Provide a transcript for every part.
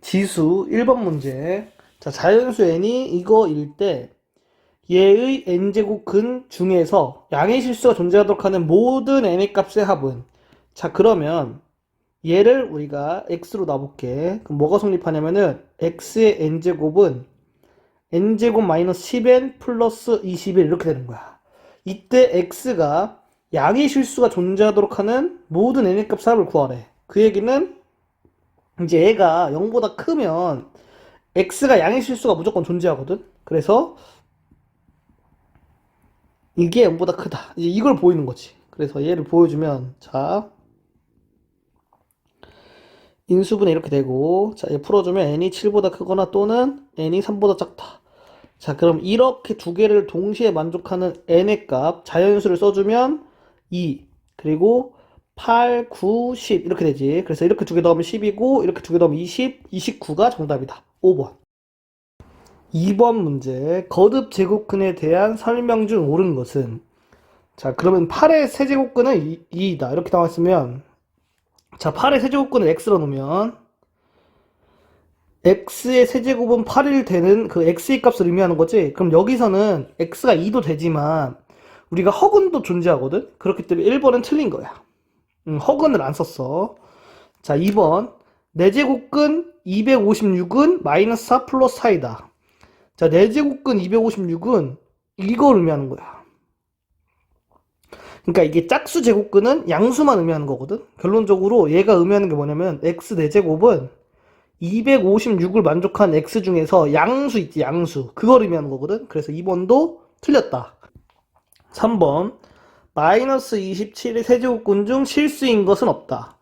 지수 1번 문제. 자, 자연수 n이 이거일 때 얘의 n제곱 근 중에서 양의 실수가 존재하도록 하는 모든 n의 값의 합은, 자 그러면 얘를 우리가 x로 놔볼게. 그럼 뭐가 성립하냐면은 x의 n제곱은 n제곱 마이너스 10n 플러스 21 이렇게 되는 거야. 이때 x가 양의 실수가 존재하도록 하는 모든 n의 값의 합을 구하래. 그 얘기는 이제 얘가 0보다 크면 x가 양의 실수가 무조건 존재하거든. 그래서 이게 0보다 크다. 이제 이걸 보이는 거지. 그래서 얘를 보여주면, 자, 인수분해 이렇게 되고, 자, 얘 풀어주면 n이 7보다 크거나 또는 n이 3보다 작다. 자, 그럼 이렇게 두 개를 동시에 만족하는 n의 값, 자연수를 써주면 2, 그리고 8, 9, 10 이렇게 되지. 그래서 이렇게 두 개 더하면 10이고, 이렇게 두 개 더하면 20, 29가 정답이다. 5번. 2번 문제. 거듭 제곱근에 대한 설명 중 옳은 것은, 자 그러면 8의 세제곱근은 2이다 이렇게 나왔으면, 자 8의 세제곱근을 x로 놓으면 x의 세제곱은 8일 되는 그 x의 값을 의미하는 거지. 그럼 여기서는 x가 2도 되지만 우리가 허근도 존재하거든. 그렇기 때문에 1번은 틀린 거야. 허근을 안 썼어. 자 2번 4제곱근 256은 마이너스 4 플러스 4이다. 자 4제곱근 256은 이걸 의미하는 거야. 그러니까 이게 짝수 제곱근은 양수만 의미하는 거거든. 결론적으로 얘가 의미하는 게 뭐냐면 x 4제곱은 256을 만족한 x 중에서 양수 있지, 양수. 그걸 의미하는 거거든. 그래서 2번도 틀렸다. 3번 마이너스 27의 세제곱근 중 실수인 것은 없다.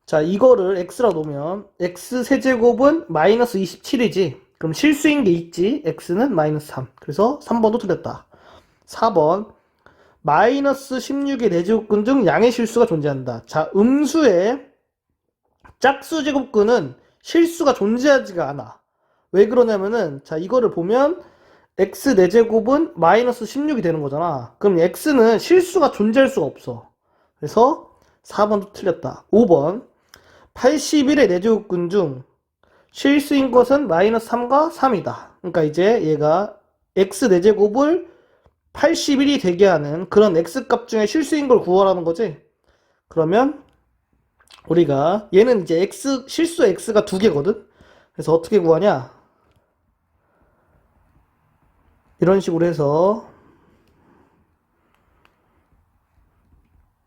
자 이거를 x라 놓으면 x 세제곱은 마이너스 27이지. 그럼 실수인 게 있지. x는 마이너스 3. 그래서 3번도 틀렸다. 4번 마이너스 16의 4제곱근 중 양의 실수가 존재한다. 자, 음수의 짝수 제곱근은 실수가 존재하지가 않아. 왜 그러냐면은, 자, 이거를 보면 x 4제곱은 마이너스 16이 되는 거잖아. 그럼 x는 실수가 존재할 수가 없어. 그래서 4번도 틀렸다. 5번 81의 4제곱근 중 실수인 것은 마이너스 3과 3이다. 그러니까 이제 얘가 x 4제곱을 81이 되게 하는 그런 x값 중에 실수인 걸 구하라는 거지. 그러면 우리가 얘는 이제 실수 x가 두 개거든. 그래서 어떻게 구하냐? 이런 식으로 해서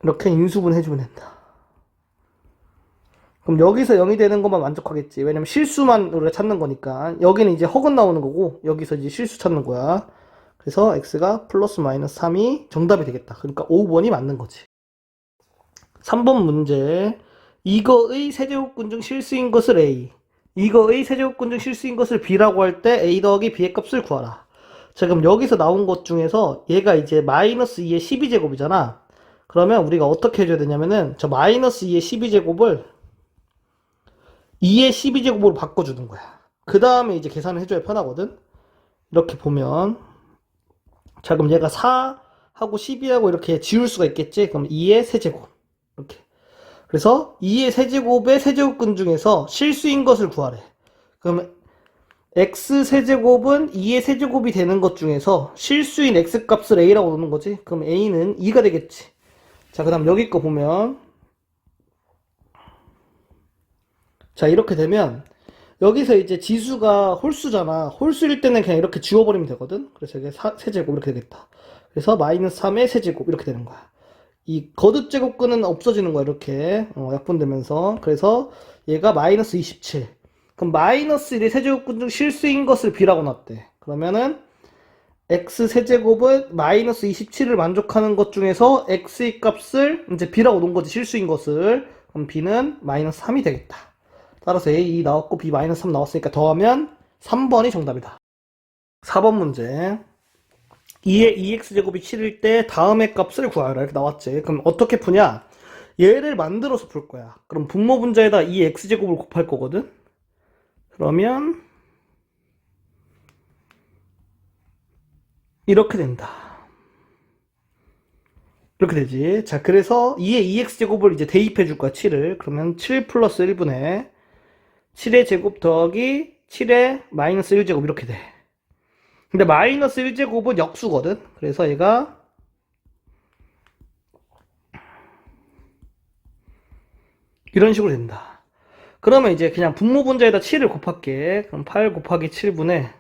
이렇게 인수분 해주면 된다. 그럼 여기서 0이 되는 것만 만족하겠지. 왜냐면 실수만 우리가 찾는 거니까. 여기는 이제 허근 나오는 거고, 여기서 이제 실수 찾는 거야. 그래서 x가 플러스 마이너스 3이 정답이 되겠다. 그러니까 5번이 맞는 거지. 3번 문제. 이거의 세제곱근 중 실수인 것을 a, 이거의 세제곱근 중 실수인 것을 b라고 할 때 a 더하기 b의 값을 구하라. 자 그럼 여기서 나온 것 중에서 얘가 이제 마이너스 2의 12제곱이잖아. 그러면 우리가 어떻게 해줘야 되냐면은 저 마이너스 2의 12제곱을 2의 12제곱으로 바꿔주는 거야. 그 다음에 이제 계산을 해줘야 편하거든. 이렇게 보면, 자 그럼 얘가 4하고 12하고 이렇게 지울 수가 있겠지. 그럼 2의 세제곱 이렇게. 그래서 2의 세제곱의 세제곱근 중에서 실수인 것을 구하래. 그럼 x 세제곱은 2의 세제곱이 되는 것 중에서 실수인 x 값을 a라고 놓는 거지. 그럼 a는 2가 되겠지. 자 그 다음 여기 거 보면, 자 이렇게 되면 여기서 이제 지수가 홀수잖아. 홀수일 때는 그냥 이렇게 지워버리면 되거든. 그래서 이게 세제곱 이렇게 되겠다. 그래서 마이너스 3의 세제곱 이렇게 되는 거야. 이 거듭 제곱근은 없어지는 거야. 이렇게 약분되면서. 그래서 얘가 마이너스 27. 그럼 마이너스 1의 세제곱근 중 실수인 것을 b라고 놨대. 그러면은 x 세제곱은 마이너스 27을 만족하는 것 중에서 x의 값을 이제 b라고 놓은 거지. 실수인 것을. 그럼 b는 마이너스 3이 되겠다. 따라서 a 2 나왔고 b 마이너스 3 나왔으니까 더하면 3번이 정답이다. 4번 문제. 2의 2x제곱이 7일 때 다음의 값을 구하라 이렇게 나왔지. 그럼 어떻게 푸냐? 얘를 만들어서 풀 거야. 그럼 분모 분자에다 2x제곱을 곱할 거거든. 그러면 이렇게 된다. 이렇게 되지. 자 그래서 2의 2x제곱을 이제 대입해 줄 거야. 7을. 그러면 7 플러스 1분의 7의 제곱 더하기 7의 마이너스 1제곱 이렇게 돼. 근데 마이너스 1제곱은 역수거든. 그래서 얘가 이런 식으로 된다. 그러면 이제 그냥 분모 분자에다 7을 곱할게. 그럼 8 곱하기 7분의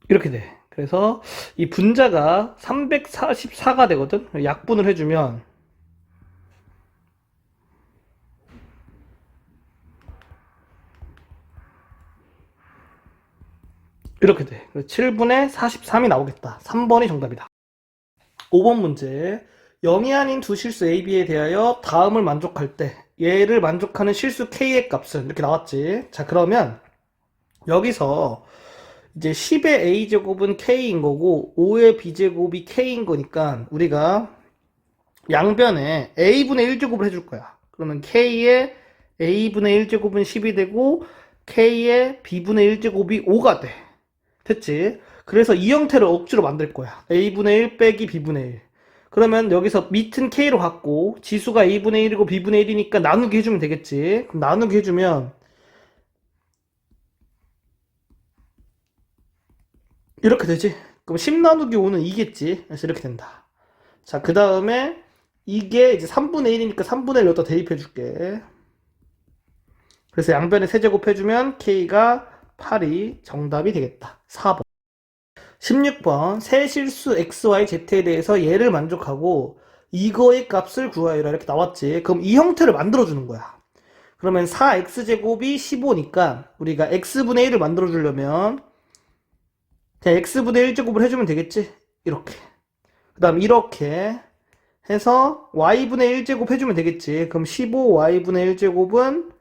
이렇게 돼. 그래서 이 분자가 344가 되거든. 약분을 해주면 이렇게 돼. 7분의 43이 나오겠다. 3번이 정답이다. 5번 문제. 0이 아닌 두 실수 A, B에 대하여 다음을 만족할 때 얘를 만족하는 실수 K의 값은 이렇게 나왔지. 자, 그러면 여기서 이제 10의 A제곱은 K인 거고 5의 B제곱이 K인 거니까 우리가 양변에 A분의 1제곱을 해줄 거야. 그러면 K의 A분의 1제곱은 10이 되고 K의 B분의 1제곱이 5가 돼. 됐지? 그래서 이 형태를 억지로 만들 거야. A분의 1 빼기 B분의 1. 그러면 여기서 밑은 K로 갖고 지수가 A분의 1이고 B분의 1이니까 나누기 해주면 되겠지. 그럼 나누기 해주면 이렇게 되지. 그럼 10 나누기 5는 2겠지. 그래서 이렇게 된다. 자, 그 다음에 이게 이제 3분의 1이니까 3분의 1 여기다 대입해 줄게. 그래서 양변에 세제곱 해주면 K가 8이 정답이 되겠다. 4번. 16번. 세 실수 x, y, z에 대해서 얘를 만족하고 이거의 값을 구하여라 이렇게 나왔지. 그럼 이 형태를 만들어주는 거야. 그러면 4x제곱이 15니까 우리가 x분의 1을 만들어주려면 그냥 x분의 1제곱을 해주면 되겠지. 이렇게. 그 다음 이렇게 해서 y분의 1제곱 해주면 되겠지. 그럼 15y분의 1제곱은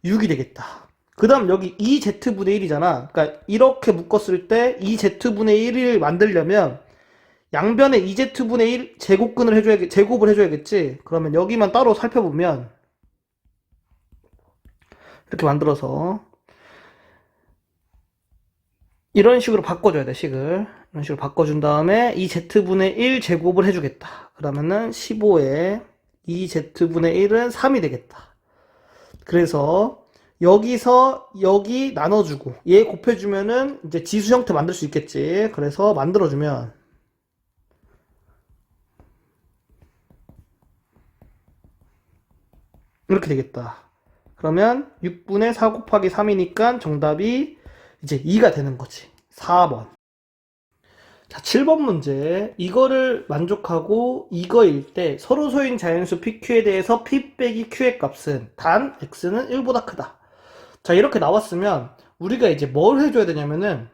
6이 되겠다. 그 다음 여기 2z분의 1이잖아. 그러니까 이렇게 묶었을 때 2z분의 1을 만들려면 양변에 2z분의 1 제곱을 해줘야겠지. 그러면 여기만 따로 살펴보면 이렇게 만들어서 이런 식으로 바꿔줘야 돼, 식을. 이런 식으로 바꿔준 다음에 2z분의 1 제곱을 해주겠다. 그러면은 15에 2z분의 1은 3이 되겠다. 그래서 여기서 여기 나눠주고 얘 곱해주면은 이제 지수 형태 만들 수 있겠지. 그래서 만들어주면 이렇게 되겠다. 그러면 6분의 4 곱하기 3이니까 정답이 이제 2가 되는 거지. 4번. 자, 7번 문제. 이거를 만족하고 이거일 때 서로 소인 자연수 PQ에 대해서 P 빼기 Q의 값은 단 X는 1보다 크다. 자, 이렇게 나왔으면 우리가 이제 뭘 해줘야 되냐면은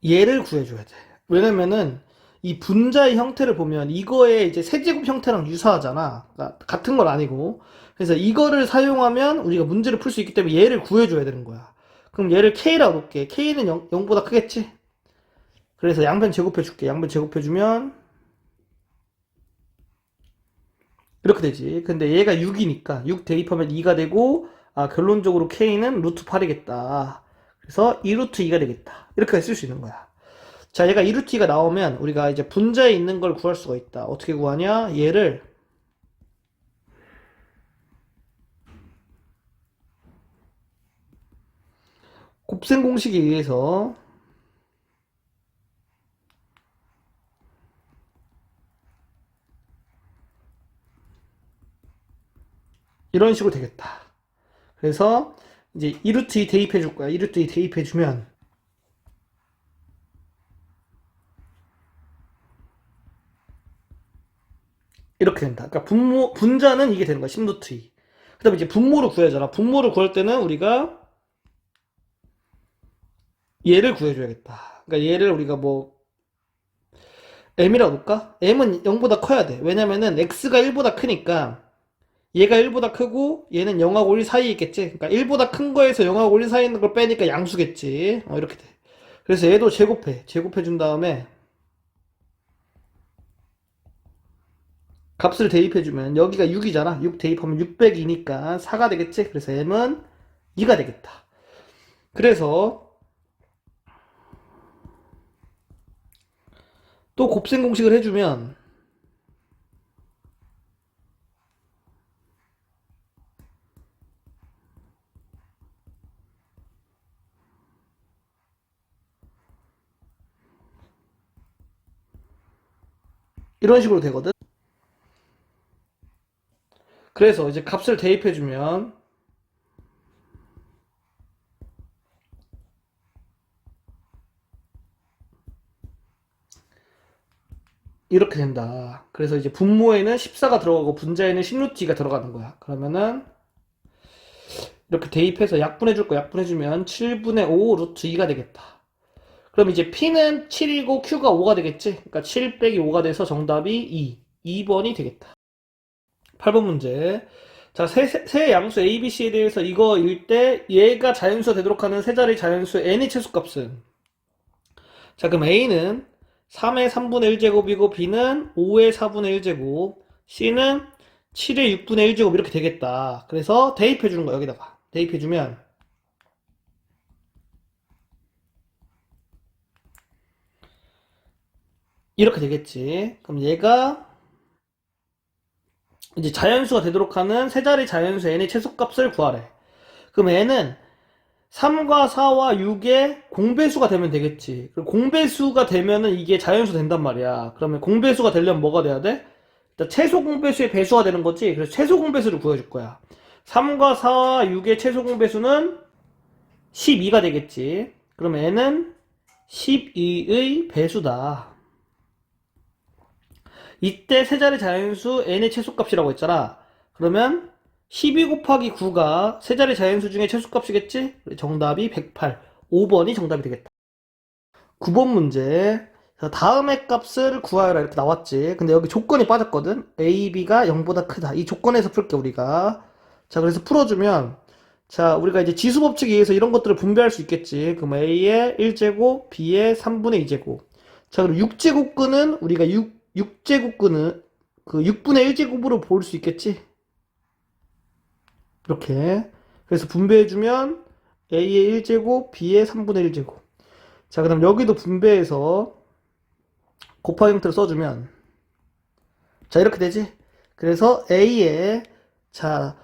얘를 구해줘야 돼. 왜냐면은 이 분자의 형태를 보면 이거의 이제 세제곱 형태랑 유사하잖아. 그러니까 같은 건 아니고. 그래서 이거를 사용하면 우리가 문제를 풀 수 있기 때문에 얘를 구해줘야 되는 거야. 그럼 얘를 K라고 볼게. K는 0보다 크겠지? 그래서 양변 제곱해줄게. 양변 제곱해주면 이렇게 되지. 근데 얘가 6이니까 6 대입하면 2가 되고 결론적으로 K는 루트 8이겠다. 그래서 2 루트 2가 되겠다. 이렇게 쓸 수 있는 거야. 자, 얘가 2 루트 2가 나오면 우리가 이제 분자에 있는 걸 구할 수가 있다. 어떻게 구하냐? 얘를 곱셈 공식에 의해서 이런 식으로 되겠다. 그래서 이제 2 루트 2 대입해 줄 거야. 2 루트 2 대입해 주면 이렇게 된다. 그러니까 분자는 이게 되는 거야. 10 루트 2. 그 다음에 이제 분모를 구해야잖아. 분모를 구할 때는 우리가 얘를 구해줘야겠다. 그러니까 얘를 우리가 뭐 m이라고 볼까? m은 0보다 커야 돼. 왜냐면은 x가 1보다 크니까 얘가 1보다 크고 얘는 0하고 1 사이에 있겠지. 그러니까 1보다 큰 거에서 0하고 1 사이에 있는 걸 빼니까 양수겠지. 이렇게 돼. 그래서 얘도 제곱해. 제곱해 준 다음에 값을 대입해 주면 여기가 6이잖아. 6 대입하면 602니까 4가 되겠지. 그래서 m은 2가 되겠다. 그래서 또 곱셈 공식을 해주면 이런 식으로 되거든. 그래서 이제 값을 대입해주면 이렇게 된다. 그래서 이제 분모에는 14가 들어가고 분자에는 10루트가 들어가는 거야. 그러면은 이렇게 대입해서 약분해줄 거 약분해주면 7분의 5 루트 2가 되겠다. 그럼 이제 P는 7이고 Q가 5가 되겠지? 그러니까 7 빼기 5가 돼서 정답이 2번이 되겠다. 8번 문제. 자, 세 양수 A, B, C에 대해서 이거일 때 얘가 자연수가 되도록 하는 세 자리 자연수 n의 최소값은, 자, 그럼 A는 3의 3분의 1제곱이고 B는 5의 4분의 1제곱, C는 7의 6분의 1제곱 이렇게 되겠다. 그래서 대입해 주는 거야. 여기다가 대입해 주면 이렇게 되겠지. 그럼 얘가 이제 자연수가 되도록 하는 세 자리 자연수 n의 최소값을 구하래. 그럼 n은 3과 4와 6의 공배수가 되면 되겠지. 그럼 공배수가 되면은 이게 자연수 된단 말이야. 그러면 공배수가 되려면 뭐가 돼야 돼? 일단 최소 공배수의 배수가 되는 거지. 그래서 최소 공배수를 구해줄 거야. 3과 4와 6의 최소 공배수는 12가 되겠지. 그럼 n은 12의 배수다. 이때 세 자리 자연수 n의 최소값이라고 했잖아. 그러면 12 곱하기 9가 세 자리 자연수 중에 최소값이겠지? 정답이 108. 5번이 정답이 되겠다. 9번 문제. 자, 다음의 값을 구하여라 이렇게 나왔지. 근데 여기 조건이 빠졌거든. a, b가 0보다 크다. 이 조건에서 풀게 우리가. 자, 그래서 풀어주면, 자, 우리가 이제 지수 법칙에 의해서 이런 것들을 분배할 수 있겠지. 그럼 a의 1제곱, b의 3분의 2제곱. 자, 그럼 6제곱근은 우리가 6제곱근은 그 6분의 1제곱으로 볼 수 있겠지? 이렇게. 그래서 분배해주면 a의 1제곱, b의 3분의 1제곱. 자, 그 다음 여기도 분배해서 곱하기 형태로 써주면, 자, 이렇게 되지? 그래서 a의, 자,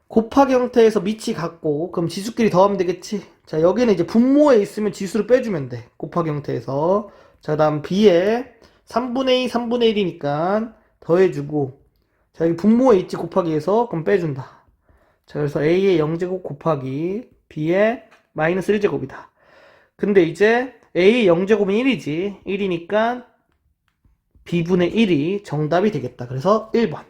곱하기 형태에서 밑이 같고, 그럼 지수끼리 더하면 되겠지? 자, 여기는 이제 분모에 있으면 지수를 빼주면 돼. 곱하기 형태에서. 자, 그 다음 b의 3분의 2, 3분의 1이니까 더해주고, 자, 여기 분모에 있지, 곱하기해서. 그럼 빼준다. 자, 그래서 a의 0제곱 곱하기 b의 마이너스 1제곱이다. 근데 이제 a의 0제곱은 1이지. 1이니까 b분의 1이 정답이 되겠다. 그래서 1번.